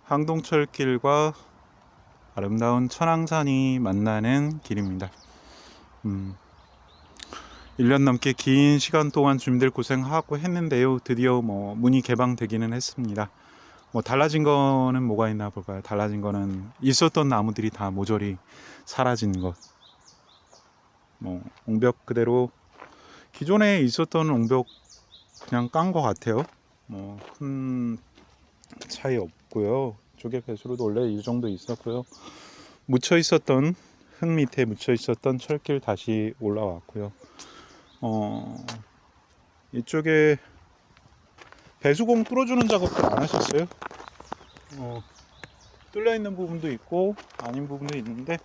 항동철길과 아름다운 천왕산이 만나는 길입니다. 1년 넘게 긴 시간 동안 주민들 고생하고 했는데요. 드디어 문이 개방되기는 했습니다. 달라진 거는 뭐가 있나 볼까요? 달라진 거는 있었던 나무들이 다 모조리 사라진 것. 옹벽 그대로 기존에 있었던 옹벽 그냥 깐 것 같아요. 큰 차이 없고요. 이쪽에 배수로도 원래 이 정도 있었고요. 묻혀 있었던 흙 밑에 묻혀 있었던 철길 다시 올라왔고요. 이쪽에 배수공 뚫어주는 작업도 안 하셨어요. 뚫려 있는 부분도 있고 아닌 부분도 있는데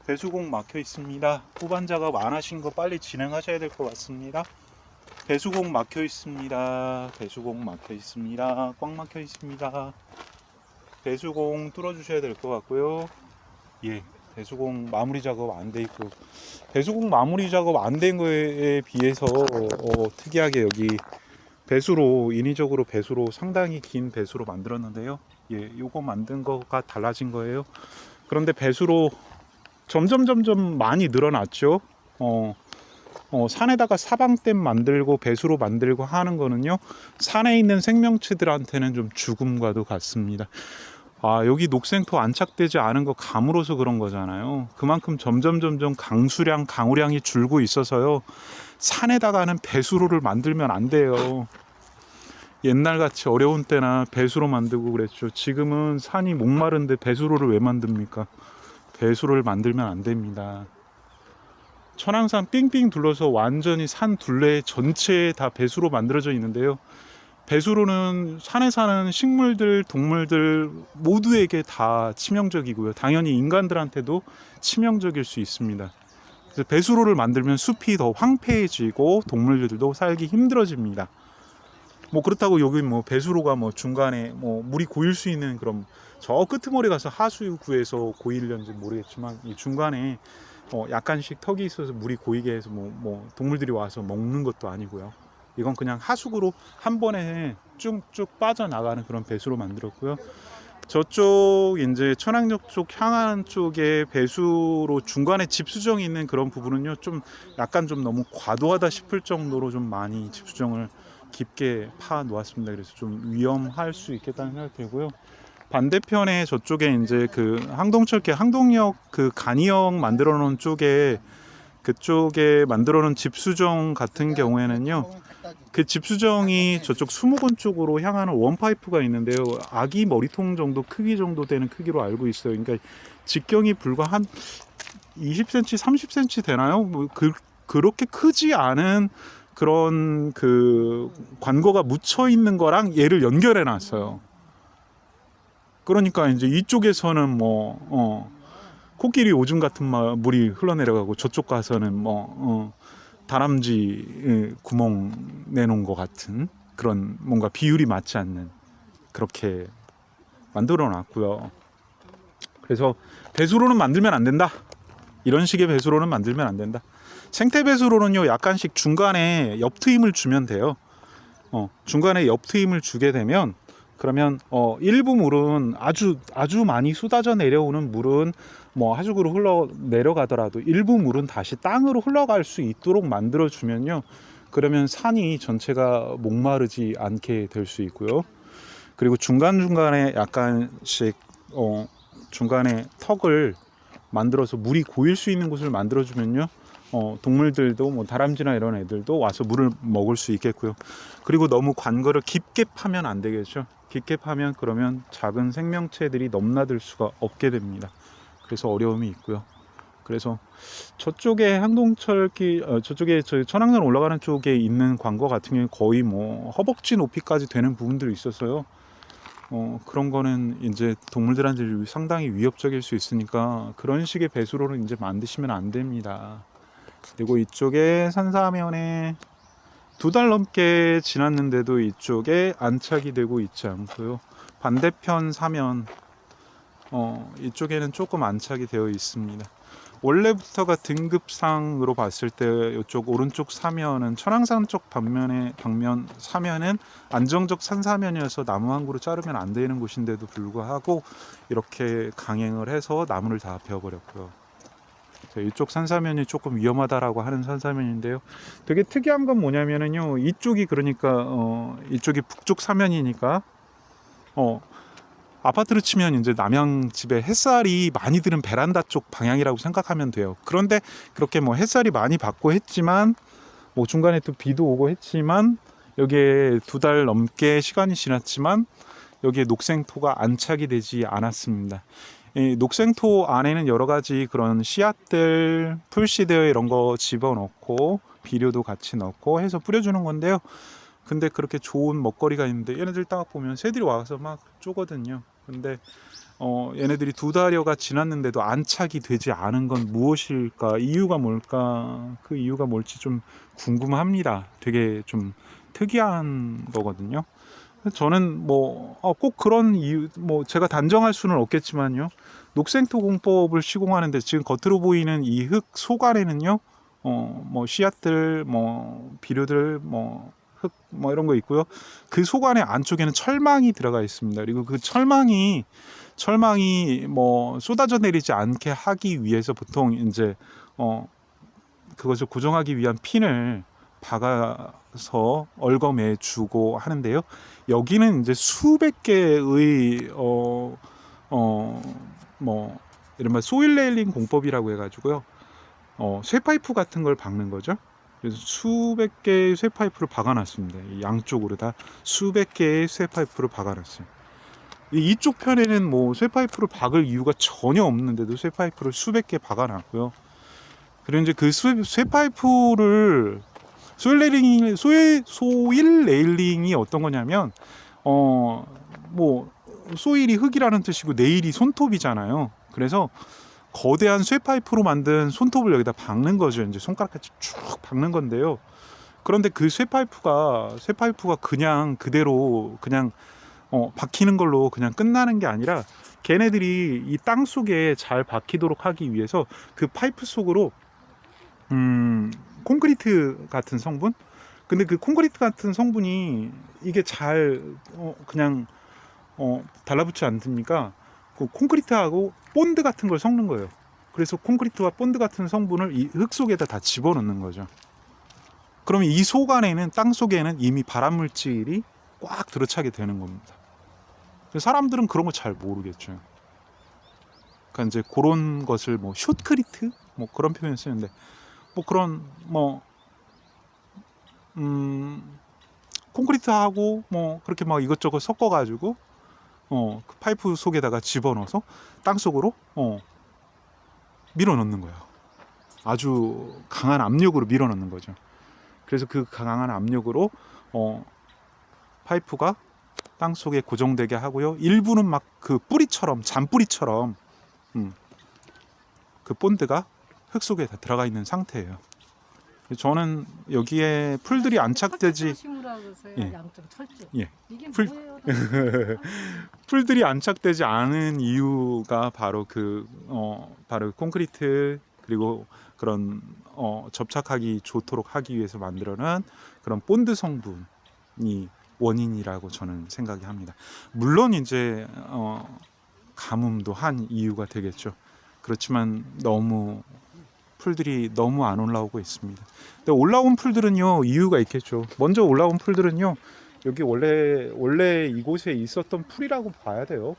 배수공 막혀 있습니다. 후반 작업 안 하신 거 빨리 진행하셔야 될 것 같습니다. 배수공 막혀 있습니다. 배수공 막혀 있습니다. 꽉 막혀 있습니다. 배수공 뚫어주셔야 될 것 같고요. 예, 배수공 마무리 작업 안 돼 있고, 배수공 마무리 작업 안 된 거에 비해서 특이하게 여기 배수로, 인위적으로 배수로 상당히 긴 배수로 만들었는데요. 예, 요거 만든 거가 달라진 거예요. 그런데 배수로 점점 많이 늘어났죠. 산에다가 사방댐 만들고 배수로 만들고 하는 거는요, 산에 있는 생명체들한테는 좀 죽음과도 같습니다. 여기 녹생토 안착되지 않은 거 감으로서 그런 거잖아요. 그만큼 점점 강수량, 강우량이 줄고 있어서요, 산에다가는 배수로를 만들면 안 돼요. 옛날같이 어려운 때나 배수로 만들고 그랬죠. 지금은 산이 목마른데 배수로를 왜 만듭니까? 배수로를 만들면 안 됩니다. 천왕산 삥삥 둘러서 완전히 산 둘레 전체에 다 배수로 만들어져 있는데요. 배수로는 산에 사는 식물들, 동물들 모두에게 다 치명적이고요. 당연히 인간들한테도 치명적일 수 있습니다. 그래서 배수로를 만들면 숲이 더 황폐해지고 동물들도 살기 힘들어집니다. 그렇다고 여기 배수로가 중간에 물이 고일 수 있는 그런 저 끄트머리 가서 하수구에서 고이려는지 모르겠지만 이 중간에 약간씩 턱이 있어서 물이 고이게 해서 동물들이 와서 먹는 것도 아니고요. 이건 그냥 하수구로 한 번에 쭉쭉 빠져나가는 그런 배수로 만들었고요. 저쪽 이제 천왕역 쪽 향하는 쪽에 배수로 중간에 집수정이 있는 그런 부분은요, 좀 약간 좀 너무 과도하다 싶을 정도로 좀 많이 집수정을 깊게 파 놓았습니다. 그래서 좀 위험할 수 있겠다는 생각이 들고요. 반대편에 저쪽에 이제 그 항동철길, 항동역 그 간이역 만들어 놓은 쪽에, 그쪽에 만들어 놓은 집수정 같은 경우에는요, 그 집수정이 저쪽 수목원 쪽으로 향하는 원파이프가 있는데요. 아기 머리통 정도 크기 정도 되는 크기로 알고 있어요. 그러니까 직경이 불과 한 20cm, 30cm 되나요? 그렇게 크지 않은 그런 그 관거가 묻혀 있는 거랑 얘를 연결해 놨어요. 그러니까 이제 이쪽에서는 코끼리 오줌 같은 물이 흘러내려가고, 저쪽 가서는 다람쥐 구멍 내놓은 것 같은 그런 뭔가 비율이 맞지 않는, 그렇게 만들어 놨고요. 그래서 배수로는 만들면 안 된다. 이런 식의 배수로는 만들면 안 된다. 생태 배수로는요, 약간씩 중간에 옆 트임을 주면 돼요. 중간에 옆 트임을 주게 되면, 그러면 일부 물은 아주 많이 쏟아져 내려오는 물은 하수구로 흘러 내려가더라도 일부 물은 다시 땅으로 흘러갈 수 있도록 만들어 주면요, 그러면 산이 전체가 목마르지 않게 될 수 있고요. 그리고 중간중간에 약간씩 중간에 턱을 만들어서 물이 고일 수 있는 곳을 만들어 주면요, 동물들도 다람쥐나 이런 애들도 와서 물을 먹을 수 있겠고요. 그리고 너무 관거를 깊게 파면 안 되겠죠. 깊게 파면 그러면 작은 생명체들이 넘나들 수가 없게 됩니다. 그래서 어려움이 있고요. 그래서 저쪽에 항동철길, 저쪽에 저 천왕산 올라가는 쪽에 있는 관거 같은 경우에 거의 허벅지 높이까지 되는 부분들이 있었어요. 그런 거는 이제 동물들한테 상당히 위협적일 수 있으니까 그런 식의 배수로는 이제 만드시면 안 됩니다. 그리고 이쪽에 산사면에 2달 넘게 지났는데도 이쪽에 안착이 되고 있지 않고요. 반대편 사면 이쪽에는 조금 안착이 되어 있습니다. 원래부터가 등급상으로 봤을 때 이쪽 오른쪽 사면은 천왕산 쪽 방면 사면은 안정적 산사면이어서 나무 한 그루 자르면 안 되는 곳인데도 불구하고 이렇게 강행을 해서 나무를 다 베어버렸고요. 이쪽 산사면이 조금 위험하다라고 하는 산사면인데요. 되게 특이한 건 뭐냐면은요. 이쪽이 그러니까 이쪽이 북쪽 사면이니까 아파트로 치면 이제 남양 집에 햇살이 많이 드는 베란다 쪽 방향이라고 생각하면 돼요. 그런데 그렇게 뭐 햇살이 많이 받고 했지만 뭐 중간에 또 비도 오고 했지만 여기에 2달 넘게 시간이 지났지만 여기에 녹생토가 안착이 되지 않았습니다. 이 녹생토 안에는 여러 가지 그런 씨앗들, 풀씨드 이런 거 집어넣고 비료도 같이 넣고 해서 뿌려주는 건데요. 근데 그렇게 좋은 먹거리가 있는데 얘네들 딱 보면 새들이 와서 막 쪼거든요. 근데 얘네들이 2달여가 지났는데도 안착이 되지 않은 건 무엇일까? 이유가 뭘까? 그 이유가 뭘지 좀 궁금합니다. 되게 좀 특이한 거거든요. 저는 뭐 꼭 그런 이유 뭐 제가 단정할 수는 없겠지만요. 녹생토 공법을 시공하는데 지금 겉으로 보이는 이 흙 속 안에는요. 뭐 씨앗들, 뭐 비료들, 뭐 흙 뭐 이런 거 있고요. 그 속 안에 안쪽에는 철망이 들어가 있습니다. 그리고 그 철망이 뭐 쏟아져 내리지 않게 하기 위해서 보통 이제 그것을 고정하기 위한 핀을 박아서 얽어매 주고 하는데요. 여기는 이제 수백 개의 뭐 이른바 소일 레일링 공법이라고 해가지고요. 쇠파이프 같은 걸 박는 거죠. 그래서 수백 개의 쇠파이프를 박아놨습니다. 양쪽으로 다 수백 개의 쇠파이프를 박아놨어요. 이쪽 편에는 뭐 쇠파이프를 박을 이유가 전혀 없는데도 쇠파이프를 수백 개 박아놨고요. 그리고 이제 그 쇠파이프를 소일 레일링이 어떤 거냐면 뭐 소일이 흙이라는 뜻이고 레일이 손톱이잖아요. 그래서 거대한 쇠파이프로 만든 손톱을 여기다 박는 거죠. 이제 손가락같이 쭉 박는 건데요. 그런데 그 쇠파이프가 그냥 그대로 그냥 박히는 걸로 그냥 끝나는 게 아니라 걔네들이 이 땅 속에 잘 박히도록 하기 위해서 그 파이프 속으로 콘크리트 같은 성분? 근데 그 콘크리트 같은 성분이 이게 잘 그냥 달라붙지 않습니까? 그 콘크리트하고 본드 같은 걸 섞는 거예요. 그래서 콘크리트와 본드 같은 성분을 이 흙 속에다 다 집어넣는 거죠. 그러면 이 속 안에는 땅 속에는 이미 발암 물질이 꽉 들어차게 되는 겁니다. 사람들은 그런 거 잘 모르겠죠. 그러니까 이제 그런 것을 뭐 숏크리트 뭐 그런 표현 쓰는데 뭐 그런 뭐 콘크리트하고 뭐 그렇게 막 이것저것 섞어가지고 그 파이프 속에다가 집어넣어서 땅 속으로 밀어넣는 거예요. 아주 강한 압력으로 밀어넣는 거죠. 그래서 그 강한 압력으로 파이프가 땅 속에 고정되게 하고요. 일부는 막 그 뿌리처럼 잔뿌리처럼 그 본드가 흙 속에 다 들어가 있는 상태예요. 저는 여기에 풀들이 안착되지 예. 양쪽 철쭉. 예. 이게 풀- 뭐예요? 풀들이 안착되지 않은 이유가 바로 바로 콘크리트 그리고 그런 접착하기 좋도록 하기 위해서 만들어낸 그런 본드 성분이 원인이라고 저는 생각이 합니다. 물론 이제 가뭄도 한 이유가 되겠죠. 그렇지만 풀들이 너무 안 올라오고 있습니다. 근데 올라온 풀들은요 이유가 있겠죠. 먼저 올라온 풀들은요 여기 원래 이곳에 있었던 풀이라고 봐야 돼요.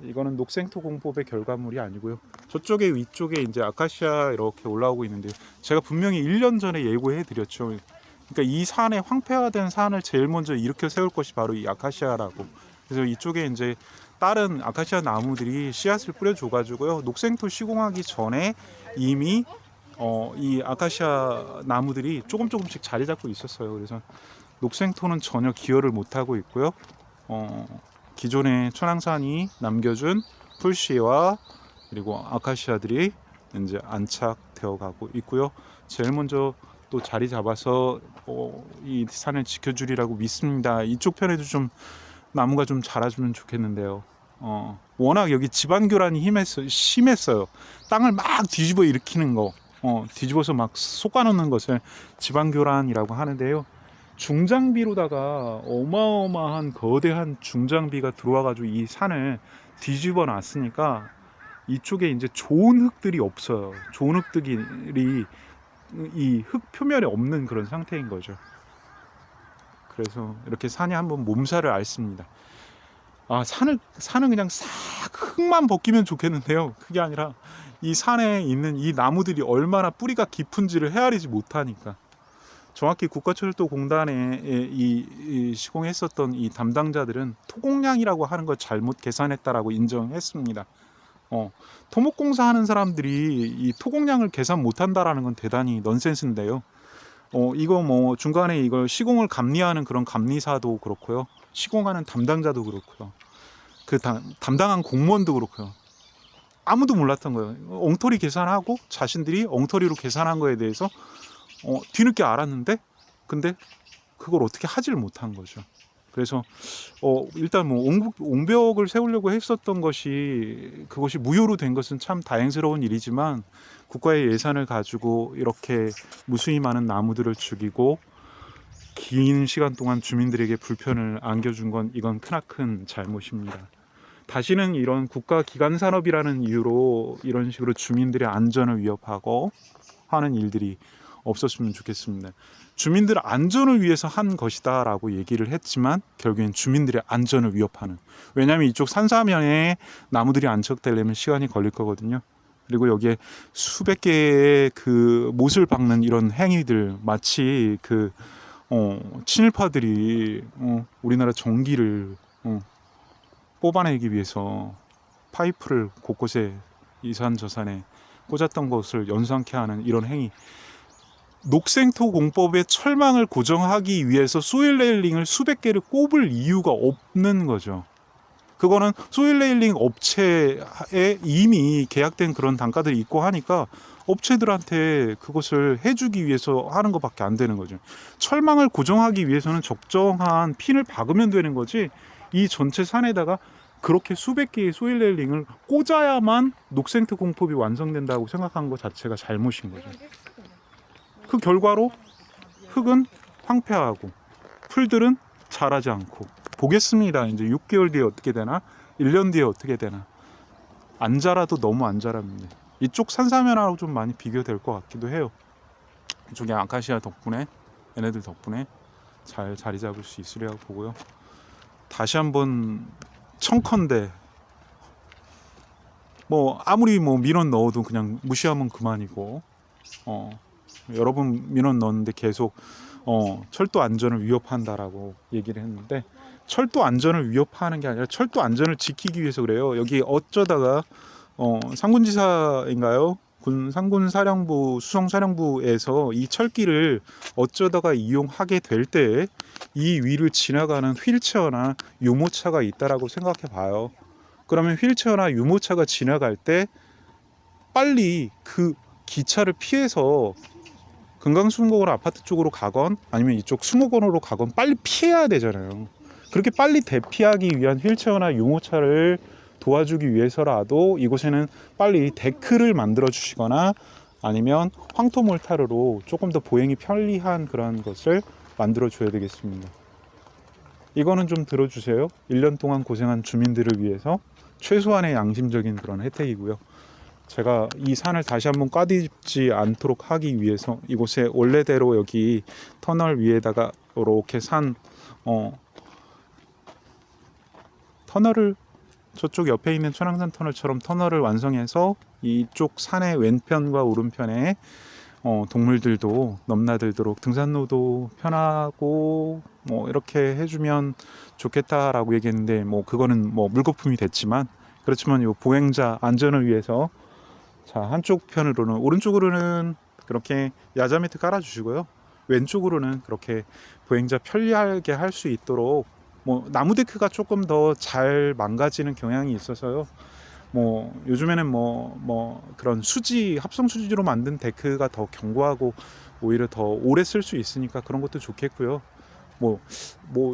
이거는 녹생토 공법의 결과물이 아니고요. 저쪽에 위쪽에 이제 아카시아 이렇게 올라오고 있는데 제가 분명히 1년 전에 예고해 드렸죠. 그러니까 이 산에 황폐화된 산을 제일 먼저 일으켜 세울 것이 바로 이 아카시아라고. 그래서 이쪽에 이제 다른 아카시아 나무들이 씨앗을 뿌려줘 가지고요. 녹생토 시공하기 전에 이미 이 아카시아 나무들이 조금씩 자리 잡고 있었어요. 그래서 녹생토는 전혀 기여를 못하고 있고요. 기존의 천왕산이 남겨준 풀씨와 그리고 아카시아들이 이제 안착되어 가고 있고요. 제일 먼저 또 자리 잡아서 이 산을 지켜주리라고 믿습니다. 이쪽 편에도 좀 나무가 좀 자라주면 좋겠는데요. 워낙 여기 지반 교란이 심했어요. 땅을 막 뒤집어 일으키는 거, 뒤집어서 막 솎아놓는 것을 지반 교란이라고 하는데요. 중장비로다가 어마어마한 거대한 중장비가 들어와가지고 이 산을 뒤집어 놨으니까 이쪽에 이제 좋은 흙들이 없어요. 좋은 흙들이 이 흙 표면에 없는 그런 상태인 거죠. 그래서 이렇게 산이 한번 몸살을 앓습니다. 산은 그냥 싹 흙만 벗기면 좋겠는데요. 그게 아니라 이 산에 있는 이 나무들이 얼마나 뿌리가 깊은지를 헤아리지 못하니까. 정확히 국가철도공단에 시공했었던 이 담당자들은 토공량이라고 하는 걸 잘못 계산했다라고 인정했습니다. 토목공사 하는 사람들이 이 토공량을 계산 못한다라는 건 대단히 넌센스인데요. 이거 뭐 중간에 이걸 시공을 감리하는 그런 감리사도 그렇고요. 시공하는 담당자도 그렇고요. 담당한 공무원도 그렇고요. 아무도 몰랐던 거예요. 엉터리 계산하고 자신들이 엉터리로 계산한 거에 대해서 뒤늦게 알았는데 근데 그걸 어떻게 하지를 못한 거죠. 그래서 일단 뭐 옹벽을 세우려고 했었던 그것이 무효로 된 것은 참 다행스러운 일이지만 국가의 예산을 가지고 이렇게 무수히 많은 나무들을 죽이고 긴 시간 동안 주민들에게 불편을 안겨준 건 이건 크나큰 잘못입니다. 다시는 이런 국가 기관 산업이라는 이유로 이런 식으로 주민들의 안전을 위협하고 하는 일들이 없었으면 좋겠습니다. 주민들 안전을 위해서 한 것이다 라고 얘기를 했지만 결국엔 주민들의 안전을 위협하는, 왜냐하면 이쪽 산사면에 나무들이 안착되려면 시간이 걸릴 거거든요. 그리고 여기에 수백 개의 그 못을 박는 이런 행위들, 마치 친일파들이 우리나라 전기를 뽑아내기 위해서 파이프를 곳곳에 이산저산에 꽂았던 것을 연상케 하는 이런 행위, 녹생토 공법의 철망을 고정하기 위해서 소일 레일링을 수백 개를 꼽을 이유가 없는 거죠. 그거는 소일 레일링 업체에 이미 계약된 그런 단가들이 있고 하니까 업체들한테 그것을 해주기 위해서 하는 것밖에 안 되는 거죠. 철망을 고정하기 위해서는 적정한 핀을 박으면 되는 거지, 이 전체 산에다가 그렇게 수백 개의 소일 레일링을 꽂아야만 녹생토 공법이 완성된다고 생각한 것 자체가 잘못인 거죠. 그 결과로 흙은 황폐하고 풀들은 자라지 않고, 보겠습니다. 이제 6개월 뒤에 어떻게 되나, 1년 뒤에 어떻게 되나. 안 자라도 너무 안 자랍니다. 이쪽 산사면하고 좀 많이 비교될 것 같기도 해요. 이쪽에 아카시아 덕분에, 얘네들 덕분에 잘 자리 잡을 수 있으리라고 보고요. 다시 한번 청컨대, 뭐 아무리 뭐 민원 넣어도 그냥 무시하면 그만이고, 여러 번 민원 넣었는데 계속 철도 안전을 위협한다라고 얘기를 했는데, 철도 안전을 위협하는 게 아니라 철도 안전을 지키기 위해서 그래요. 여기 어쩌다가 상군지사인가요? 상군사령부 수송사령부에서 이 철길을 어쩌다가 이용하게 될 때 이 위를 지나가는 휠체어나 유모차가 있다라고 생각해 봐요. 그러면 휠체어나 유모차가 지나갈 때 빨리 그 기차를 피해서 금강수목원 아파트 쪽으로 가건 아니면 이쪽 수목원으로 가건 빨리 피해야 되잖아요. 그렇게 빨리 대피하기 위한 휠체어나 유모차를 도와주기 위해서라도 이곳에는 빨리 데크를 만들어 주시거나 아니면 황토몰타르로 조금 더 보행이 편리한 그런 것을 만들어 줘야 되겠습니다. 이거는 좀 들어주세요. 1년 동안 고생한 주민들을 위해서 최소한의 양심적인 그런 혜택이고요. 제가 이 산을 다시 한번 꽈뒤집지 않도록 하기 위해서 이곳에 원래대로 여기 터널 위에다가 이렇게 터널을, 저쪽 옆에 있는 천왕산 터널처럼 터널을 완성해서 이쪽 산의 왼편과 오른편에 동물들도 넘나들도록 등산로도 편하고 뭐 이렇게 해주면 좋겠다라고 얘기했는데, 뭐 그거는 뭐 물거품이 됐지만, 그렇지만 요 보행자 안전을 위해서 자, 한쪽 편으로는, 오른쪽으로는 그렇게 야자 매트 깔아주시고요. 왼쪽으로는 그렇게 보행자 편리하게 할 수 있도록 뭐 나무 데크가 조금 더 잘 망가지는 경향이 있어서요. 뭐 요즘에는 뭐 그런 합성 수지로 만든 데크가 더 견고하고 오히려 더 오래 쓸 수 있으니까 그런 것도 좋겠고요. 뭐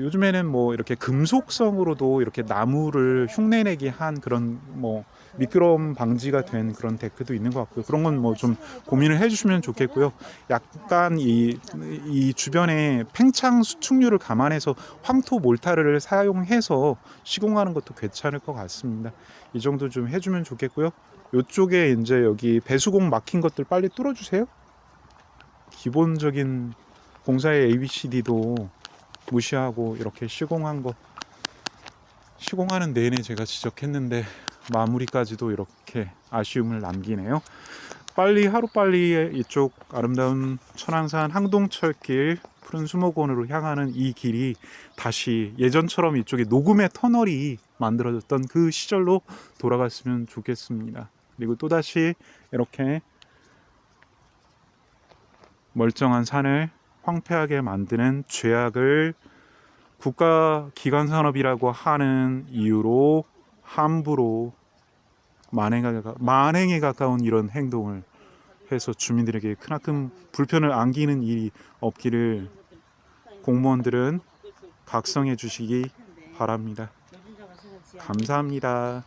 요즘에는 뭐 이렇게 금속성으로도 이렇게 나무를 흉내내게 한 그런 뭐 미끄럼 방지가 된 그런 데크도 있는 것 같고요. 그런 건 뭐 좀 고민을 해주시면 좋겠고요. 약간 이 주변에 팽창 수축률을 감안해서 황토 몰타를 사용해서 시공하는 것도 괜찮을 것 같습니다. 이 정도 좀 해주면 좋겠고요. 이쪽에 이제 여기 배수공 막힌 것들 빨리 뚫어주세요. 기본적인 공사의 ABCD도 무시하고 이렇게 시공하는 내내 제가 지적했는데 마무리까지도 이렇게 아쉬움을 남기네요. 빨리 하루빨리 이쪽 아름다운 천왕산 항동철길 푸른 수목원으로 향하는 이 길이 다시 예전처럼 이쪽에 녹음의 터널이 만들어졌던 그 시절로 돌아갔으면 좋겠습니다. 그리고 또다시 이렇게 멀쩡한 산을 황폐하게 만드는 죄악을 국가 기관 산업이라고 하는 이유로 함부로 만행에 가까운 이런 행동을 해서 주민들에게 크나큰 불편을 안기는 일이 없기를 공무원들은 각성해 주시기 바랍니다. 감사합니다.